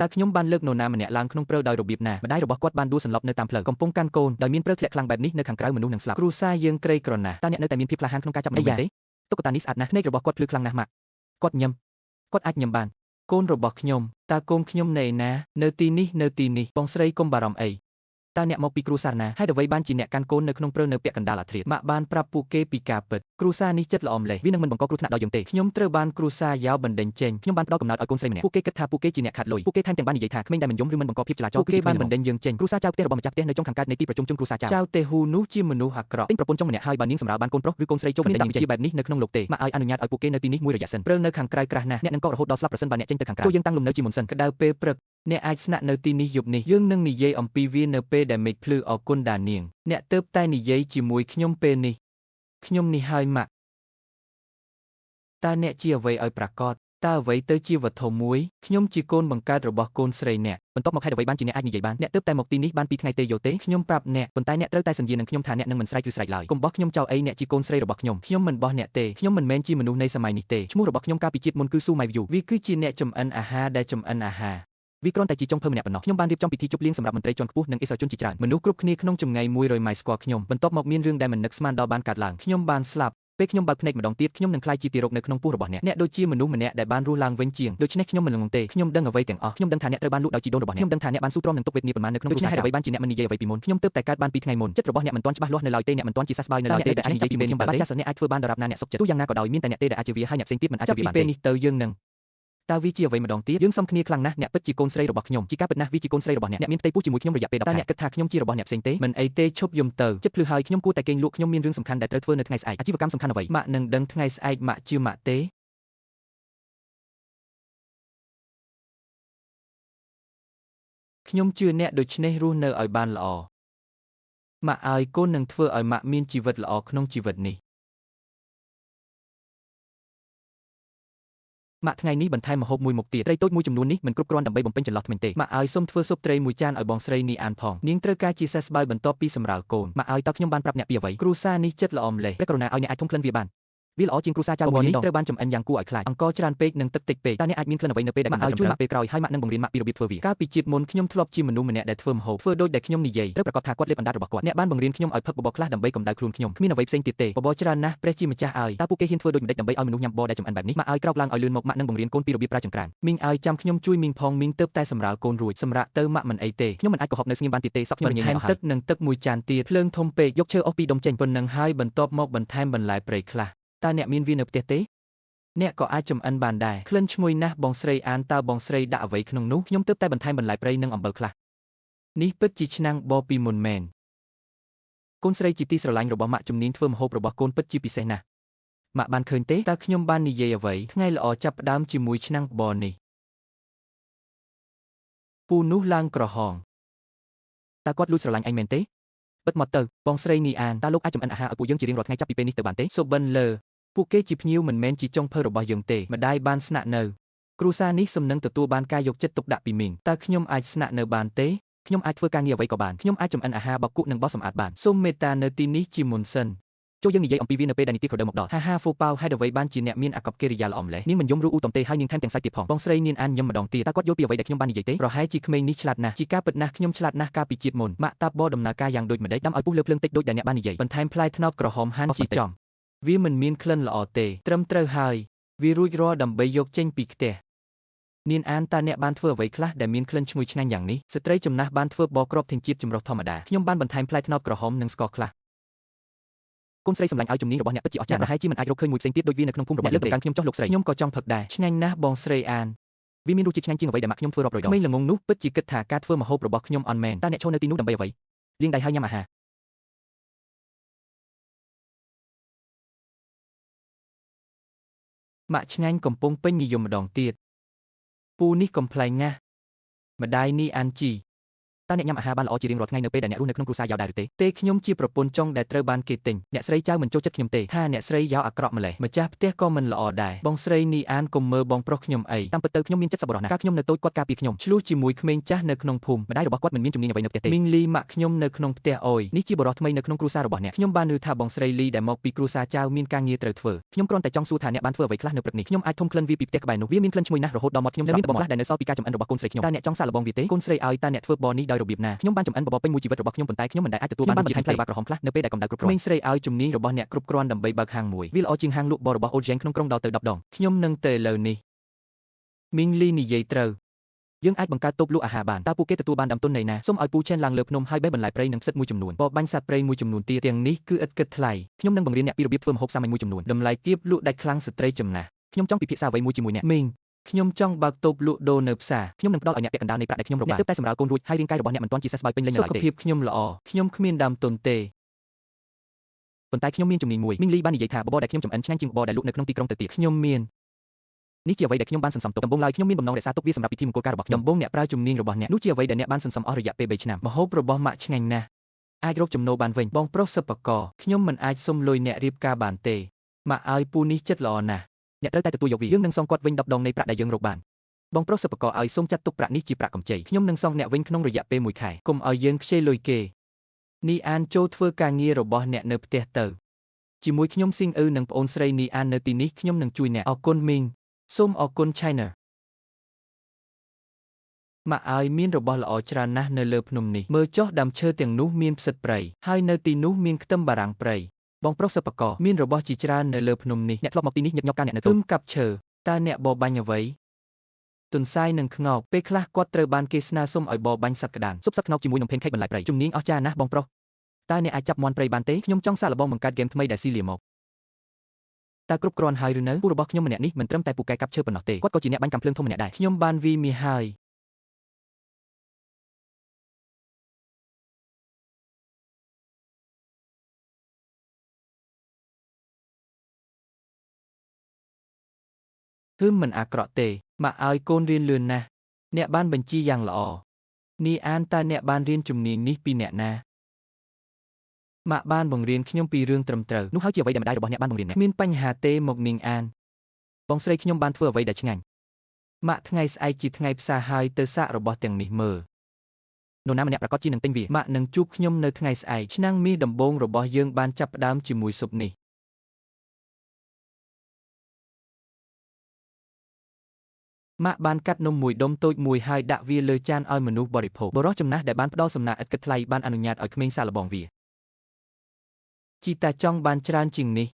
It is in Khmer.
តើខ្ញុំបានលើកនរណាម្នាក់ឡើងក្នុងព្រៅដោយរបៀបណាម្ដាយរបស់គាត់បានដួលសន្លប់នៅតាមផ្លូវកំពុងកាន់កូនដោយមានព្រៅធ្លាក់ខ្លាំងបែបនេះនៅខាងក្រៅមនុស្សនឹងស្លាប់គ្រួសារយើងក្រីក្រណាស់តើអ្នកនៅតែមានភាពក្លាហានក្នុងការចាប់មនុស្សមែនទេតុក្កតានេះស្អាតណាស់ភ្នែករបស់គាត់ភ្លឺខ្លាំងណាស់ម៉ាក់គាត់ញឹមគាត់អាចញឹមបានកូនរបស់ខ្ញុំតើកូនខ្ញុំនៅឯណានៅទីនេះបងស្រីកុំបារម្ភអីតើអ្នកមកពីគ្រួសារណាហេតុអ្វីបានជាអ្នកកាន់កូននៅក្នុងព្រៅនៅពាក់កណ្ដាលអាធ្រាត្រម៉ាក់បានប្រាប់ពួកគេពីការពិតគ្រួសារនេះចិត្តល្អម្លេះវានឹងមិនបង្កគ្រោះថ្នាក់ដល់យើងទេខ្ញុំត្រូវបានគ្រួសារយ៉ាវបណ្ដេញចេញខ្ញុំបានផ្ដល់កំណើតឲ្យកូនស្រីម្នាក់ពួកគេគិតថាពួកគេជាអ្នកខាត់លុយពួកគេថែមទាំងបាននិយាយថាក្មេងដែលមិនយំឬមិនបង្កភាពចលាចលពួកគេបានបណ្ដេញយើងចេញគ្រួសារចៅផ្ទះរបស់ម្ចាស់ផ្ទះនៅចុងខាងកើតនៃទីប្រជុំជនគ្រួសារចៅទេហ៊ូនោះជាមនុស្សអាក្រក់ទិញប្រពន្ធចុងម្នាក់ហើយបើនាងសម្រាលបានកូនប្រុសឬកូនស្រីចូលបណ្ដេញវិជាបែបនេះនៅក្នុងលោកទេម៉ាក់ឲ្យអនុញ្ញាតឲ្យពួកគេនៅទីនេះមួយរយៈសិនព្រៅនៅខាងក្រៅក្រាស់ណាស់អ្នកនឹងកករហូតដល់ស្លាប់ប្រសិនបើអ្នកចេញទៅខាងក្រៅចូលយើងតាំងលំនៅជាមុនសិនក្តៅពេលព្រឹកអ្នកអាចស្នាក់នៅទីនេះយប់នេះយើងនឹងនិយាយអំពីវានៅពេលដែលមេឃភ្លឺអរគុណដានាងអ្នកទៅតែនិយាយជាមួយខ្ញុំពេលនេះខ្ញុំនេះហើយម៉ាក់តើអ្នកជាអ្វីឲ្យប្រាកដតើអ្វីទៅជាវត្ថុមួយខ្ញុំជាកូនបង្កើតរបស់កូនស្រីអ្នកបន្ទាប់មកហេតុអ្វីបានជាអ្នកអាចនិយាយបានអ្នកទៅតែមកទីនេះបាន2ថ្ងៃទេយោទេខ្ញុំប្រាប់អ្នកប៉ុន្តែអ្នកត្រូវតែសន្យានឹងខ្ញុំថាអ្នកនឹងមិនស្រែកឬស្រែកឡើយកុំបោះខ្ញុំចោលអីអ្នកជាកូនស្រីរបស់ខ្ញុំមិនបោះអ្នកទេខ្ញុំមិនមែនជាមនុស្សនៃសម័យនេះទេឈ្មោះរបស់ខ្ញុំកាលពីជាតិមុនគឺស៊ូម៉ៃវីយូវាគឺជាអ្នកចម្អិនអាហារដែលចម្អិនអាហារវាគ្រាន់តែជាចុងភៅម្នាក់ប៉ុណ្ណោះខ្ញុំបានរៀបចំពិធីជប់លៀងសម្រាប់មន្ត្រីជាន់ខ្ពស់និងអេសជនជាច្រើនមនុស្សគ្រប់គ្នាក្នុងចម្ងាយ100ម៉ៃល៍ស្គាល់ខ្ញុំបន្ទាប់មកមានរឿងដែលមិននឹកស្មានដល់បានកើតឡើងខ្ញុំបានស្លាប់ពេលខ្ញុំបើកភ្នែកម្ដងទៀតខ្ញុំនឹងក្លាយជាទារកនៅក្នុងពោះរបស់អ្នកដូចជាមនុស្សម្នាក់ដែលបានរស់ឡើងវិញជាងដូច្នេះខ្ញុំមិនងងទេខ្ញុំដឹងអ្វីទាំងអស់ខ្ញុំដឹងថាអ្នកត្រូវបានលក់ដោយជីដូនរបស់អ្នកខ្ញុំដឹងថាអ្នកបានស៊ូទ្រាំនឹងទុកវេទនាប៉ុន្មាននៅក្នុងគ្រួសារអ្វីបានជាអ្នកមិននិយាយអ្វីពីមុនខ្ញុំទើបតែកើតបាន2ថ្ងៃមុនចិត្តរបស់អ្នកមិនទាន់ច្បាស់លាស់នៅឡើយទេអ្នកមិនទាន់ជាសះស្បើយនៅឡើយទេដែលអាចនិយាយពីពេលខ្ញុំបាទចាស់អ្នកអាចធ្វើបានដរាបណាអ្នកសុខចិត្តទោះយ៉ាងណាក៏ដោយមានតែអ្នកទេដែលអាចជាវាហើយអ្នកផ្សេងទៀតមិនអាចជាវាបានទេពេលនេះទៅយើងនឹងតើវាជាអ្វីម្ដងទៀតយើងសុំគ្នាខ្លាំងណាស់អ្នកពិតជាកូនស្រីរបស់ខ្ញុំជាការពិតណាស់វាជាកូនស្រីរបស់អ្នកមានផ្ទៃពោះជាមួយខ្ញុំរយៈពេល10ខែតើអ្នកគិតថាខ្ញុំជារបស់អ្នកផ្សេងទេមិនអីទេឈប់យំទៅចិត្តភ្លឺហើយខ្ញុំគួរតែគេងលក់ខ្ញុំមានរឿងសំខាន់ដែលត្រូវធ្វើនៅថ្ងៃស្អែកអាជីវកម្មសំខាន់អ្វីម៉ាក់នឹងដឹងថ្ងៃស្អែកម៉ាក់ជឿម៉ាក់ទេខ្ញុំជឿអ្នកដូច្នេះរស់នៅឲ្យបានល្អម៉ាក់ឲ្យកូននឹងធ្វើឲ្យម៉ាក់មានជីវិតល្អក្នុងជីវិតនេះម៉ាក់ថ្ងៃនេះបន្ថែមម្ហូបមួយមុខទៀតត្រីតូចមួយចំនួននេះមិនគ្រប់គ្រាន់ដើម្បីបំពេញចន្លោះធ្មេញទេម៉ាក់ឲ្យសុំធ្វើស៊ុបត្រីមួយចានឲ្យបងស្រីនីអានផងនាងត្រូវការជាសះស្បើយបន្ទាប់ពីសម្រាលកូនម៉ាក់ឲ្យតើខ្ញុំបានប្រាប់អ្នកពីអ្វីគ្រូសានេះចិត្តល្អម្លេះព្រះករុណាឲ្យអ្នកអាចធំក្លិនវាបានវាល្អជាងគ្រូសាចៅមួយនេះត្រូវបានចម្អិនយ៉ាងគួរឲ្យខ្លាចអង្ករច្រើនពេកនិងទឹកតិចពេកតើអ្នកអាចមានក្លិនអ្វីនៅពេលដែលម៉ាក់ឲ្យជួយម៉ាក់ពេលក្រោយហើយម៉ាក់នឹងបង្រៀនម៉ាក់ពីរបៀបធ្វើវាកាលពីជាតិមុនខ្ញុំធ្លាប់ជាមនុស្សម្នាក់ដែលធ្វើម្ហូបធ្វើដូចដែលខ្ញុំនិយាយត្រូវប្រកាសថាគាត់លេបអណ្ដាតរបស់គាត់អ្នកបានបង្រៀនខ្ញុំឲ្យផឹកបបរខ្លះដើម្បីកម្ដៅខ្លួនខ្ញុំគ្មានអ្វីផ្សេងទៀតទេបបរច្រើនណាស់ព្រះជាម្ចាស់ឲ្យតើពួកគេហ៊ានធ្វើដូចម្ដេចដើម្បីឲ្យមនុស្សញ៉ាំបបរដែលចម្អិនបែបនេះម៉ាក់ឲ្យក្រោកឡើងឲ្យលឿនមកម៉ាក់នឹងបង្រៀនកូនពីរបៀបប្រើចង្ក្រានមីងឲ្យចាំខ្ញុំជួយមីងផងមីងទៅតែសម្រាលកូនរួចសម្រាប់ទៅម៉ាក់មិនអីទេខ្ញុំមិនអាចកុហកនៅស្ងៀមបានទៀតទេសក់ខ្ញុំញញអស់ហើយទឹកនិងទឹកមួយចានទៀតភ្លើងធំពេកយកឈើអស់ពីដុំចេញប៉ុណ្ណឹងហើយបន្ទាប់មកបន្ថែមបន្លែព្រៃខ្លះតើអ្នកមានវានៅផ្ទះទេអ្នកក៏អាចចម្អិនបានដែរក្លិនឈ្ងុយណាស់បងស្រីអានតើបងស្រីដាក់អ្វីក្នុងនោះខ្ញុំទើបតែបន្ថែមបន្លែព្រៃនិងអំបិលខ្លះនេះពិតជាឆ្នាំងបពីមុនមែនកូនស្រីជាទីស្រឡាញ់របស់ម៉ាក់ជំនាញធ្វើម្ហូបរបស់កូនពិតជាពិសេសណាស់ម៉ាក់បានឃើញទេតើខ្ញុំបាននិយាយអ្វីថ្ងៃល្អចាប់ផ្ដើមជាមួយឆ្នាំងបបរនេះពូនោះឡើងក្រហមតើគាត់លួចស្រឡាញ់ឯងមែនទេពិតមកទៅបងស្រីនីអានតើលោកអាចចម្អិនអាហារឲ្យពួកយើងជារៀងរាល់ថ្ងៃចាប់ពីពេលនេះទៅបានទេសូបិនលើពួកគេជាភ្ញៀវមិនមែនជាចុងភៅរបស់យើងទេម្ដាយបានស្នាក់នៅគ្រួសារនេះសំនឹងទទួលបានការយកចិត្តទុកដាក់ពីមីងតើខ្ញុំអាចស្នាក់នៅបានទេខ្ញុំអាចធ្វើការងារអ្វីក៏បានខ្ញុំអាចចម្អិនអាហារបោកគក់និងបោសសម្អាតបានសូមមេត្តានៅទីនេះជាមុនសិនចូលយើងនិយាយអំពីវានៅពេលដែលនីតិក្រដើមមកដល់ហាហ្វូប៉ៅហេតុអ្វីបានជាអ្នកមានអាកប្បកិរិយាល្អម្លេះនាងមិនយំឬអ៊ូតំទេហើយនាងថែមទាំងសាច់ទៀតផងបងស្រីនាងអានញឹមម្ដងទៀតតើគាត់យល់ពីអ្វីដែលខ្ញុំបាននិយាយទេប្រហែលជាក្មេងនេះឆ្លាតណាស់ជាការពិតណាស់ខ្ញុំឆ្លាតណាស់កាលពីជាតិមុនម៉ាក់តាបដំណើរការយ៉ាងដូចម្ដេចដាំឲ្យពុះលើភ្លើងតិចដូចដែលអ្នកបាននិយាយបន្ថែមផ្លែត្នោតក្រហមហាន់ជាចំវាមិនមានក្លិនល្អទេត្រឹមត្រូវហើយវារួចរាល់ដើម្បីយកចេញពីខ្ទះនាងអានតើអ្នកបានធ្វើអ្វីខ្លះដែលមានក្លិនឈ្ងុយឆ្ងាញ់យ៉ាងនេះស្ត្រីចំណាស់បានធ្វើបបរគ្រាប់ធញ្ជាតិចម្រុះធម្មតាខ្ញុំបានបន្ថែមផ្លែត្នោតក្រហមនិងស្ករខ្លះកូនស្រីសម្លាញ់ឲ្យជំនាញរបស់អ្នកពិតជាអស្ចារ្យប្រហែលជាមិនអាចរកឃើញមួយផ្សេងទៀតដូចវានៅក្នុងភូមិរបស់យើងទេកាន់ខ្ញុំចុះលោកស្រីខ្ញុំក៏ចង់ផឹកដែរឆ្ងាញ់ណាស់បងស្រីអានវាមានរសជាតិឆ្ងាញ់ជាងអ្វីដែលម៉ាក់ខ្ញុំធ្វើរាប់រយដងក្មេងល្ងងនោះពិតជាគិតថាការធ្វើម្ហូបរបស់ខ្ញុំអន់មែនតើអ្នកឈរនៅទីនោះដើម្បីអ្វីលាងដៃហើយញ៉ាំអាហារម៉ាក់ឆ្ងាញ់កំពុងពេញនិយមម្ដងទៀតពូនេះកំប្លែងណាស់ម្ដាយនេះអានជី តើអ្នកញ៉ាំអាហារបានល្អជារៀងរាល់ថ្ងៃនៅពេលដែលអ្នករស់នៅក្នុងគ្រួសារយ៉ាវដែរឬទេទេខ្ញុំជាប្រពន្ធចុងដែលត្រូវបានគេទិញអ្នកស្រីចៅមិនចូលចិត្តខ្ញុំទេថាអ្នកស្រីយ៉ាវអាក្រក់ម្លេះម្ចាស់ផ្ទះក៏មិនល្អដែរបងស្រីនីអានកុំមើលបងប្រុសខ្ញុំអីតាមពិតទៅខ្ញុំមានចិត្តសប្បុរសណាស់កាលខ្ញុំនៅតូចគាត់ការពារខ្ញុំឆ្លោះជាមួយក្មេងចាស់នៅក្នុងភូមិម្ដាយរបស់គាត់មិនមានជំនាញអ្វីនៅផ្ទះទេមីងលីម៉ាក់ខ្ញុំនៅក្នុងផ្ទះអយនេះជាបរិសុទ្ធថ្មីនៅក្នុងគ្រួសាររបស់អ្នកខ្ញុំបានឮថាបងស្រីលីដែលមកពីគ្រួសារចៅមានការងារត្រូវធ្វើខ្ញុំគ្រាន់តែចង់សួរថាអ្នកបានធ្វើអ្វីខ្លះនៅព្រឹកនេះខ្ញុំអាចធំក្លិនវាពីផ្ទះក្បែរនោះវាមានក្លិនឈ្ងុយណាស់រហូតដល់មាត់ខ្ញុំស្រក់មានបងខ្លះដែលនៅសល់ពីការចំអិនរបស់កូនស្រីខ្ញុំតើអ្នកចង់សាកល្បងវាទេកូនស្រីឲ្យតើអ្នកធ្វើបបរនេះដោយរបៀបណាខ្ញុំបានចំអិនបបរពេញមួយជីវិតរបស់ខ្ញុំប៉ុន្តែខ្ញុំមិនដែលអាចទទួលបានរសជាតិផ្លែក្រហមខ្លះនៅពេលដែលកម្ដៅគ្រប់គ្រាន់ក្មេងស្រីឲ្យជំនាញរបស់អ្នកគ្រប់គ្រាន់ដើម្បីបើកហាងមួយវាល្អជាងហាងលក់បបររបស់អូនយ៉េងក្នុងក្រុងដល់ទៅ10ដងខ្ញុំនឹងទៅឥឡូវនេះមីងលីនិយាយត្រូវយើងអាចបង្កើតតូបលក់អាហារបានតើពួកគេទទួលបានដើមទុននៃណាសូមឲ្យពូឆេនឡើងលើភ្នំហើយបេះបន្លែព្រៃនិងផ្សិតមួយចំនួនបបបាញ់សត្វព្រៃមួយចំនួនទៀតទាំងនេះគឺឥតគិតថ្លៃខ្ញុំនឹងបង្រៀនអ្នកពីរបៀបធ្វើម្ហូបសាមញ្ញមួយចំនួនតម្លៃទាបលក់ដាច់ខ្លាំងស្ត្រីចំណាស់ខ្ញុំចង់ពិភាក្សាអ្វីមួយជាមួយអ្នកមីងខ្ញុំចង់បើកតូបលក់ដូរនៅផ្សារខ្ញុំនឹងផ្ដល់ឲ្យអ្នកពាក់កណ្ដាលនៃប្រាក់ដែលខ្ញុំរកបានអ្នកទើបតែសម្រាលកូនរួចហើយរាងកាយរបស់អ្នកមិនទាន់ជាសះស្បើយពេញលេញនៅឡើយទេសុខភាពខ្ញុំល្អខ្ញុំគ្មានដើមទុនទេប៉ុន្តែខ្ញុំមានជំនាញមួយមីងលីបាននិយាយថាបបរដែលខ្ញុំចំអិនឆ្ងាញ់ជាងបបរដែលលក់នៅក្នុងទីក្រុងទៅទៀតខ្ញុំមាននេះជាអ្វីដែលខ្ញុំបានសន្សំទុកដំបូងឡើយខ្ញុំមានបំណងរក្សាទុកវាសម្រាប់ពិធីមង្គលការរបស់ខ្ញុំដំបូងអ្នកប្រើជំនាញរបស់អ្នកនោះជាអ្វីដែលអ្នកបានសន្សំអស់រយៈពេល3ឆ្នាំម្ហូបរបស់ម៉ាក់ឆ្ងាញ់ណាស់អាចរកចំណូលបានវិញបងប្រុសសិប្បករខ្ញុំមិនអាចសុំលុយអ្នករៀបការបានទេម៉ាក់ឲ្យពូនេះចិត្តល្អណាស់អ្នកត្រូវតែទទួលយកវាយើងនឹងសងគាត់វិញ10ដងនៃប្រាក់ដែលយើងរកបានបងប្រុសសិប្បករឲ្យសូមចាត់ទុកប្រាក់នេះជាប្រាក់កម្ចីខ្ញុំនឹងសងអ្នកវិញក្នុងរយៈពេល1ខែកុំឲ្យយើងខ្ចីលុយគេនេះអានចូលធ្វើការងាររបស់អ្នកនៅផ្ទះទៅជាមួយខ្ញុំស៊ីងអ៊ឺនិងប្អូនស្រីនីអាននៅទីនេះខ្ញុំនឹងជួយអ្នកអរគុណមីងសូមអរគុណ China ម៉ាក់ឲ្យមានរបស់ល្អច្រើនណាស់នៅលើភ្នំនេះមើលចុះដើមឈើទាំងនោះមានផ្សិតព្រៃហើយនៅទីនោះមានខ្ទឹមបារាំងព្រៃបងប្រុសសិប្បករមានរបស់ជាច្រើននៅលើភ្នំនេះអ្នកធ្លាប់មកទីនេះញឹកញាប់ការអ្នកនៅទុំកាប់ឈើតើអ្នកបបាញ់អ្វីទុនសាយនឹងខ្ងោកពេលខ្លះគាត់ត្រូវបានគេស្នើសុំឲ្យបបាញ់សត្វក្តានស៊ុបសត្វខ្ងោកជាមួយនឹងផេនខេកបន្លែព្រៃជំនាញអស្ចារ្យណាស់បងប្រុសតើអ្នកអាចចាប់មាន់ព្រៃបានទេខ្ញុំចង់សាកល្បងបង្កើតហ្គេមថ្មីដែលស៊ីលាមកតើគ្រប់គ្រាន់ហើយឬនៅពូរបស់ខ្ញុំម្នាក់នេះមិនត្រឹមតែពូកែកាប់ឈើប៉ុណ្ណោះទេគាត់ក៏ជាអ្នកបាញ់កាំភ្លើងធំម្នាក់ដែរខ្ញុំបានវីមាសហើយមិនអាក្រក់ទេម៉ាក់ឲ្យកូនរៀនលឿនណាស់អ្នកបានបញ្ជាយ៉ាងល្អនេះអានតើអ្នកបានរៀនជំនាញនេះពីអ្នកណាម៉ាក់បានបង្រៀនខ្ញុំពីរឿងត្រឹមត្រូវនោះហើយជាអ្វីដែលម្ដាយរបស់អ្នកបានបង្រៀនអ្នកគ្មានបញ្ហាទេមកនាងអានបងស្រីខ្ញុំបានធ្វើអ្វីដែលឆ្ងាញ់ម៉ាក់ថ្ងៃស្អែកជាថ្ងៃផ្សារហើយទៅសាករបស់ទាំងនេះមើលនរណាម្នាក់ប្រកាសជានឹងទិញវាម៉ាក់នឹងជួបខ្ញុំនៅថ្ងៃស្អែកឆ្នាំងមាសដំបូងរបស់យើងបានចាប់ផ្ដើមជាមួយស៊ុបនេះម៉ាក់បានកាត់នំមួយដុំតូចមួយហើយដាក់វាលើចានឲ្យមនុស្សបរិភោគបរិសុទ្ធចំណាស់ដែលបានផ្ដល់សំណាក់ឥតគិតថ្លៃបានអនុញ្ញាតឲ្យក្មេងសាកល្បងវាជីតាចង់បានច្រើនជាងនេះ